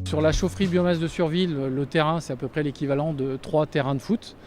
Sur la chaufferie biomasse de Surville, le terrain, c'est à peu près l'équivalent de 3 terrains de foot.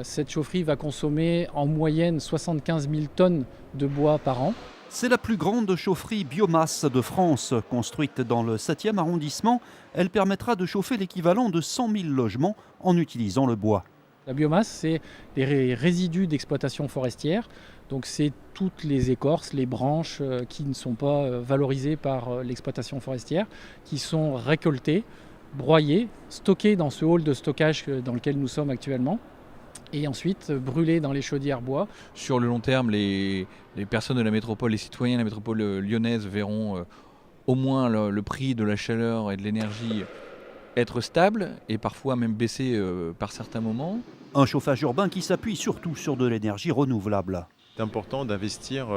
Cette chaufferie va consommer en moyenne 75 000 tonnes de bois par an. C'est la plus grande chaufferie biomasse de France. Construite dans le 7e arrondissement, elle permettra de chauffer l'équivalent de 100 000 logements en utilisant le bois. La biomasse, c'est les résidus d'exploitation forestière. Donc c'est toutes les écorces, les branches qui ne sont pas valorisées par l'exploitation forestière, qui sont récoltées, broyées, stockées dans ce hall de stockage dans lequel nous sommes actuellement, et ensuite brûlées dans les chaudières bois. Sur le long terme, les personnes de la métropole, les citoyens de la métropole lyonnaise verront au moins le prix de la chaleur et de l'énergie être stable et parfois même baisser par certains moments. Un chauffage urbain qui s'appuie surtout sur de l'énergie renouvelable. C'est important d'investir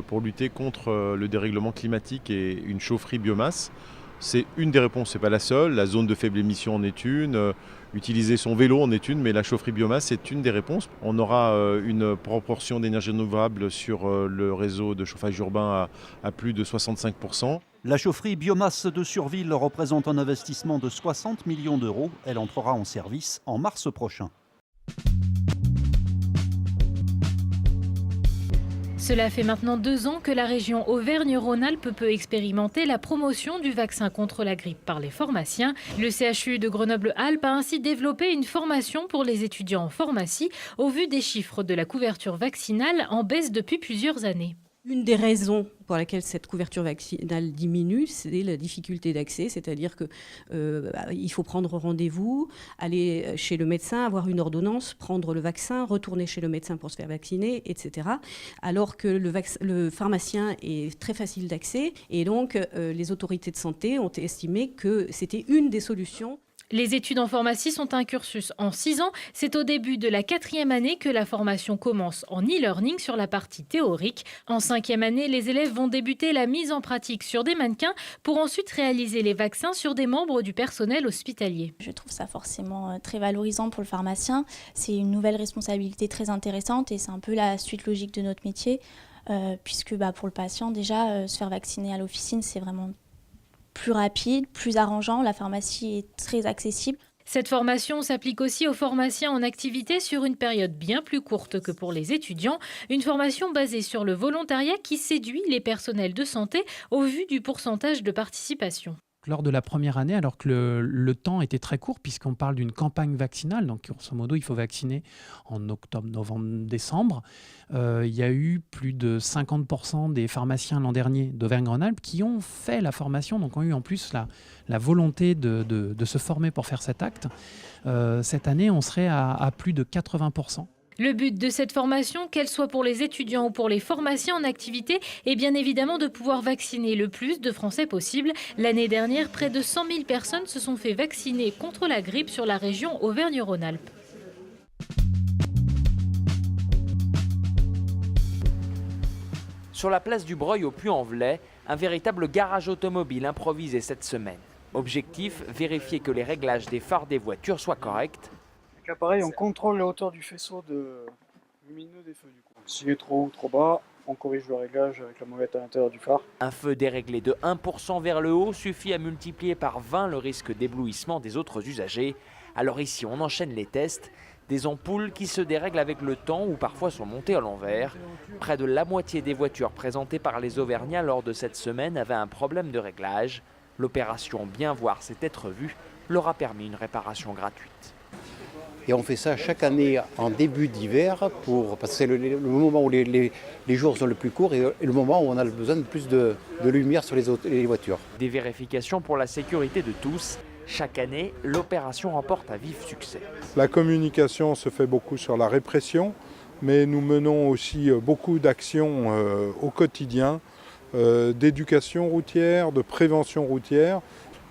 pour lutter contre le dérèglement climatique et une chaufferie biomasse. C'est une des réponses, ce n'est pas la seule. La zone de faible émission en est une, utiliser son vélo en est une, mais la chaufferie biomasse c'est une des réponses. On aura une proportion d'énergie renouvelable sur le réseau de chauffage urbain à plus de 65%. La chaufferie biomasse de Surville représente un investissement de 60 millions d'euros. Elle entrera en service en mars prochain. Cela fait maintenant 2 ans que la région Auvergne-Rhône-Alpes peut expérimenter la promotion du vaccin contre la grippe par les pharmaciens. Le CHU de Grenoble-Alpes a ainsi développé une formation pour les étudiants en pharmacie au vu des chiffres de la couverture vaccinale en baisse depuis plusieurs années. Une des raisons pour laquelle cette couverture vaccinale diminue, c'est la difficulté d'accès, c'est-à-dire qu'il faut prendre rendez-vous, aller chez le médecin, avoir une ordonnance, prendre le vaccin, retourner chez le médecin pour se faire vacciner, etc. Alors que le pharmacien est très facile d'accès et donc les autorités de santé ont estimé que c'était une des solutions. Les études en pharmacie sont un cursus en 6 ans. C'est au début de la 4e année que la formation commence en e-learning sur la partie théorique. En 5e année, les élèves vont débuter la mise en pratique sur des mannequins pour ensuite réaliser les vaccins sur des membres du personnel hospitalier. Je trouve ça forcément très valorisant pour le pharmacien. C'est une nouvelle responsabilité très intéressante et c'est un peu la suite logique de notre métier. Puisque pour le patient, déjà, se faire vacciner à l'officine, c'est vraiment plus rapide, plus arrangeant. La pharmacie est très accessible. Cette formation s'applique aussi aux pharmaciens en activité sur une période bien plus courte que pour les étudiants. Une formation basée sur le volontariat qui séduit les personnels de santé au vu du pourcentage de participation. Lors de la première année, alors que le temps était très court, puisqu'on parle d'une campagne vaccinale, donc grosso modo, il faut vacciner en octobre, novembre, décembre, il y a eu plus de 50% des pharmaciens l'an dernier d'Auvergne-Rhône-Alpes qui ont fait la formation, donc ont eu en plus la volonté de se former pour faire cet acte. Cette année, on serait à plus de 80%. Le but de cette formation, qu'elle soit pour les étudiants ou pour les pharmaciens en activité, est bien évidemment de pouvoir vacciner le plus de Français possible. L'année dernière, près de 100 000 personnes se sont fait vacciner contre la grippe sur la région Auvergne-Rhône-Alpes. Sur la place du Breuil au Puy-en-Velay, un véritable garage automobile improvisé cette semaine. Objectif, vérifier que les réglages des phares des voitures soient corrects. Avec l'appareil, on contrôle la hauteur du faisceau lumineux des feux. S'il est trop haut ou trop bas, on corrige le réglage avec la molette à l'intérieur du phare. Un feu déréglé de 1% vers le haut suffit à multiplier par 20 le risque d'éblouissement des autres usagers. Alors ici, on enchaîne les tests. Des ampoules qui se dérèglent avec le temps ou parfois sont montées à l'envers. Près de la moitié des voitures présentées par les Auvergnats lors de cette semaine avaient un problème de réglage. L'opération Bien voir c'est être vu leur a permis une réparation gratuite. Et on fait ça chaque année en début d'hiver, parce que c'est le moment où les jours sont le plus courts et le moment où on a besoin de plus de lumière sur les voitures. Des vérifications pour la sécurité de tous. Chaque année, l'opération remporte un vif succès. La communication se fait beaucoup sur la répression, mais nous menons aussi beaucoup d'actions au quotidien, d'éducation routière, de prévention routière.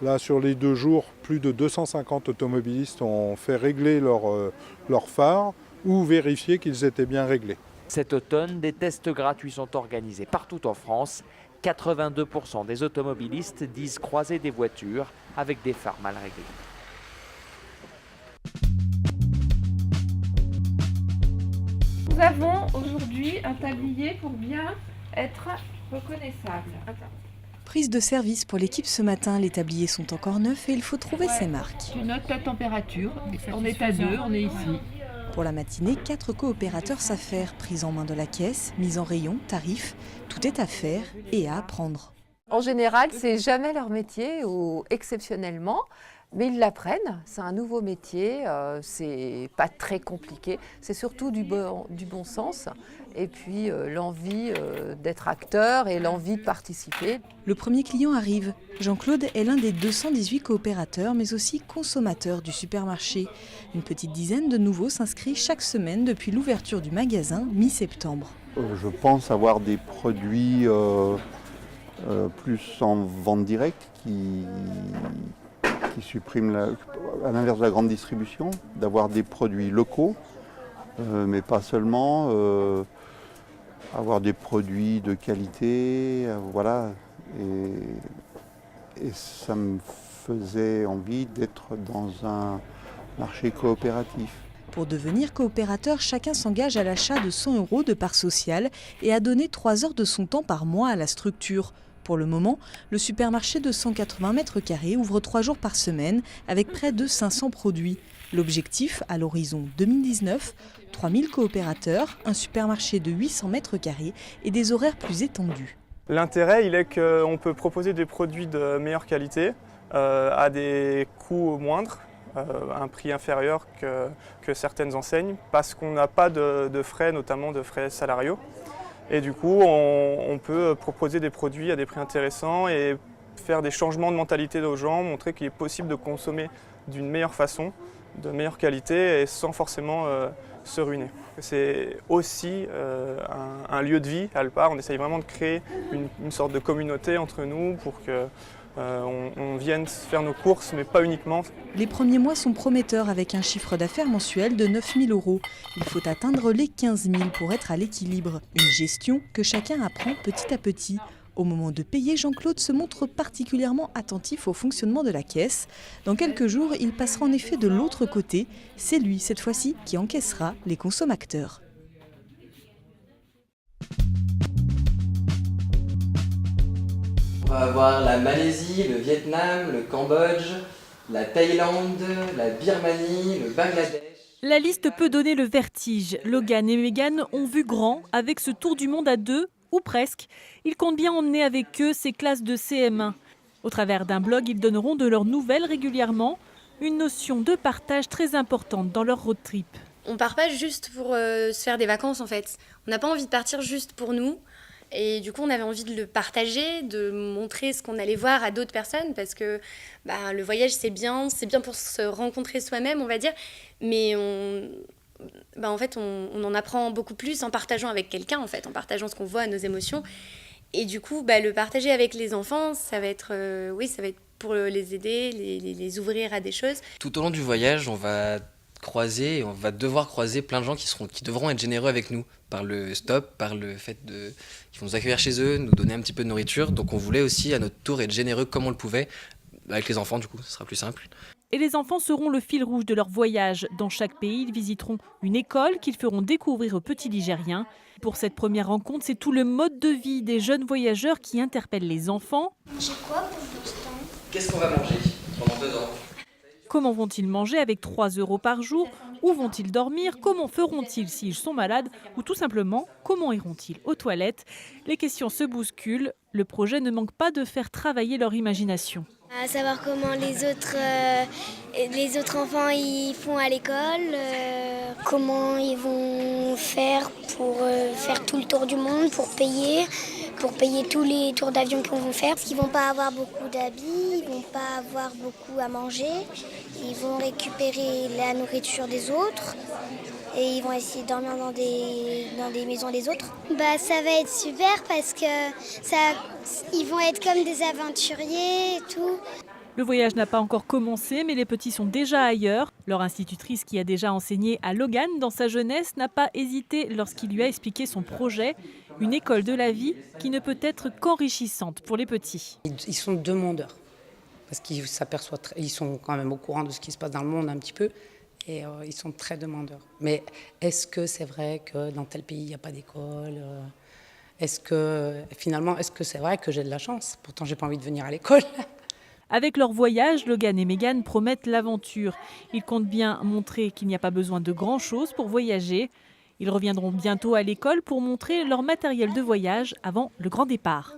Là, sur les 2 jours, plus de 250 automobilistes ont fait régler leurs phares ou vérifier qu'ils étaient bien réglés. Cet automne, des tests gratuits sont organisés partout en France. 82% des automobilistes disent croiser des voitures avec des phares mal réglés. Nous avons aujourd'hui un tablier pour bien être reconnaissable. Attends. Prise de service pour l'équipe ce matin, les tabliers sont encore neufs et il faut trouver ses marques. Tu notes ta température, on est à 2, on est ici. Pour la matinée, 4 coopérateurs s'affairent, prise en main de la caisse, mise en rayon, tarif, tout est à faire et à apprendre. En général, c'est jamais leur métier ou exceptionnellement, mais ils l'apprennent. C'est un nouveau métier, c'est pas très compliqué, c'est surtout du bon sens et puis l'envie d'être acteur et l'envie de participer. Le premier client arrive. Jean-Claude est l'un des 218 coopérateurs, mais aussi consommateur du supermarché. Une petite dizaine de nouveaux s'inscrivent chaque semaine depuis l'ouverture du magasin mi-septembre. Je pense avoir des produits plus en vente directe qui suppriment, à l'inverse de la grande distribution, d'avoir des produits locaux, mais pas seulement, avoir des produits de qualité, voilà. Et ça me faisait envie d'être dans un marché coopératif. Pour devenir coopérateur, chacun s'engage à l'achat de 100 € de parts sociales et à donner 3 heures de son temps par mois à la structure. Pour le moment, le supermarché de 180 mètres carrés ouvre 3 jours par semaine avec près de 500 produits. L'objectif, à l'horizon 2019, 3000 coopérateurs, un supermarché de 800 mètres carrés et des horaires plus étendus. L'intérêt, il est qu'on peut proposer des produits de meilleure qualité à des coûts moindres, à un prix inférieur que certaines enseignes, parce qu'on n'a pas de frais, notamment de frais salariaux. Et du coup, on peut proposer des produits à des prix intéressants et faire des changements de mentalité aux gens, montrer qu'il est possible de consommer d'une meilleure façon, de meilleure qualité et sans forcément se ruiner. C'est aussi un lieu de vie à Alpar. On essaye vraiment de créer une sorte de communauté entre nous pour qu'on vienne faire nos courses, mais pas uniquement. Les premiers mois sont prometteurs avec un chiffre d'affaires mensuel de 9 000 €. Il faut atteindre les 15 000 pour être à l'équilibre. Une gestion que chacun apprend petit à petit. Au moment de payer, Jean-Claude se montre particulièrement attentif au fonctionnement de la caisse. Dans quelques jours, il passera en effet de l'autre côté. C'est lui, cette fois-ci, qui encaissera les consommateurs. On va avoir la Malaisie, le Vietnam, le Cambodge, la Thaïlande, la Birmanie, le Bangladesh. La liste peut donner le vertige. Logan et Megan ont vu grand avec ce tour du monde à 2, ou presque. Ils comptent bien emmener avec eux ces classes de CM1. Au travers d'un blog, ils donneront de leurs nouvelles régulièrement, une notion de partage très importante dans leur road trip. On part pas juste pour se faire des vacances en fait. On n'a pas envie de partir juste pour nous. Et du coup, on avait envie de le partager, de montrer ce qu'on allait voir à d'autres personnes parce que le voyage, c'est bien pour se rencontrer soi-même, on va dire. Mais en fait, on en apprend beaucoup plus en partageant avec quelqu'un, en fait, en partageant ce qu'on voit, nos émotions. Et du coup, le partager avec les enfants, ça va être pour les aider, les ouvrir à des choses. Tout au long du voyage, on va devoir croiser plein de gens qui devront être généreux avec nous par le stop, par le fait qu'ils vont nous accueillir chez eux, nous donner un petit peu de nourriture. Donc on voulait aussi à notre tour être généreux comme on le pouvait. Avec les enfants, du coup, ce sera plus simple. Et les enfants seront le fil rouge de leur voyage. Dans chaque pays, ils visiteront une école qu'ils feront découvrir aux petits Ligériens. Pour cette première rencontre, c'est tout le mode de vie des jeunes voyageurs qui interpellent les enfants. J'ai quoi pour l'instant? Qu'est-ce qu'on va manger pendant 2 ans? Comment vont-ils manger avec 3 € par jour? Où vont-ils dormir? Comment feront-ils s'ils sont malades? Ou tout simplement, comment iront-ils aux toilettes? Les questions se bousculent. Le projet ne manque pas de faire travailler leur imagination. À savoir comment les autres enfants ils font à l'école, comment ils vont faire pour faire tout le tour du monde, pour payer tous les tours d'avion qu'ils vont faire. Parce qu'ils vont pas avoir beaucoup d'habits, ils vont pas avoir beaucoup à manger, ils vont récupérer la nourriture des autres et ils vont essayer de dormir dans des maisons des autres. Ça va être super parce que ils vont être comme des aventuriers et tout. Le voyage n'a pas encore commencé, mais les petits sont déjà ailleurs. Leur institutrice, qui a déjà enseigné à Logan dans sa jeunesse, n'a pas hésité lorsqu'il lui a expliqué son projet. Une école de la vie qui ne peut être qu'enrichissante pour les petits. Ils sont demandeurs, parce qu'ils ils sont quand même au courant de ce qui se passe dans le monde un petit peu, et ils sont très demandeurs. Mais est-ce que c'est vrai que dans tel pays, il n'y a pas d'école ? est-ce que c'est vrai que j'ai de la chance? Pourtant, j'ai pas envie de venir à l'école. Avec leur voyage, Logan et Megan promettent l'aventure. Ils comptent bien montrer qu'il n'y a pas besoin de grand-chose pour voyager. Ils reviendront bientôt à l'école pour montrer leur matériel de voyage avant le grand départ.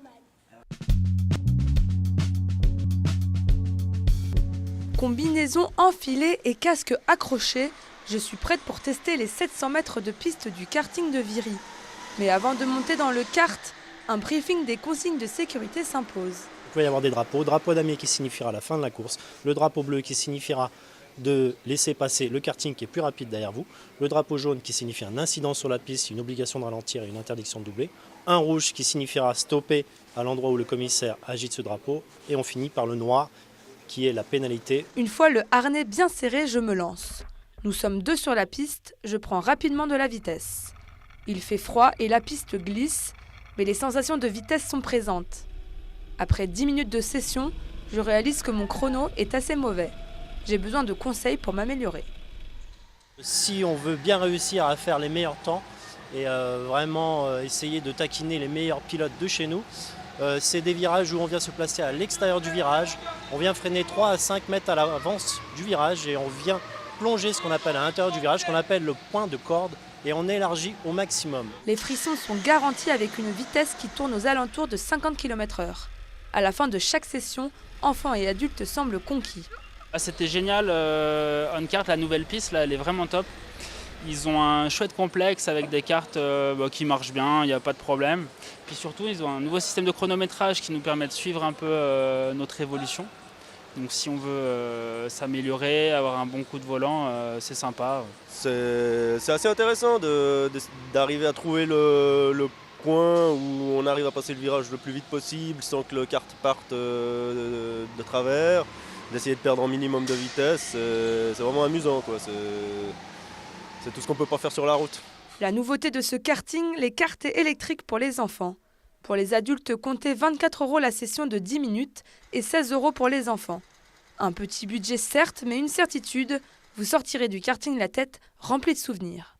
Combinaison enfilée et casque accroché, je suis prête pour tester les 700 mètres de piste du karting de Viry. Mais avant de monter dans le kart, un briefing des consignes de sécurité s'impose. Il peut y avoir des drapeaux, drapeau damier qui signifiera la fin de la course, le drapeau bleu qui signifiera de laisser passer le karting qui est plus rapide derrière vous, le drapeau jaune qui signifie un incident sur la piste, une obligation de ralentir et une interdiction de doubler, un rouge qui signifiera stopper à l'endroit où le commissaire agite ce drapeau, et on finit par le noir qui est la pénalité. Une fois le harnais bien serré, je me lance. Nous sommes 2 sur la piste, je prends rapidement de la vitesse. Il fait froid et la piste glisse, mais les sensations de vitesse sont présentes. Après 10 minutes de session, je réalise que mon chrono est assez mauvais. J'ai besoin de conseils pour m'améliorer. Si on veut bien réussir à faire les meilleurs temps et vraiment essayer de taquiner les meilleurs pilotes de chez nous, c'est des virages où on vient se placer à l'extérieur du virage, on vient freiner 3 à 5 mètres à l'avance du virage et on vient plonger ce qu'on appelle à l'intérieur du virage, qu'on appelle le point de corde, et on élargit au maximum. Les frissons sont garantis avec une vitesse qui tourne aux alentours de 50 km/h. À la fin de chaque session, enfants et adultes semblent conquis. C'était génial, On-Kart, la nouvelle piste, là, elle est vraiment top. Ils ont un chouette complexe avec des cartes qui marchent bien, il n'y a pas de problème. Puis surtout, ils ont un nouveau système de chronométrage qui nous permet de suivre un peu notre évolution. Donc si on veut s'améliorer, avoir un bon coup de volant, c'est sympa. C'est assez intéressant d'arriver à trouver le point où on arrive à passer le virage le plus vite possible sans que le kart parte de travers. D'essayer de perdre un minimum de vitesse, c'est vraiment amusant, quoi. C'est tout ce qu'on ne peut pas faire sur la route. La nouveauté de ce karting, les cartes électriques pour les enfants. Pour les adultes, comptez 24 € la session de 10 minutes et 16 € pour les enfants. Un petit budget certes, mais une certitude, vous sortirez du karting la tête remplie de souvenirs.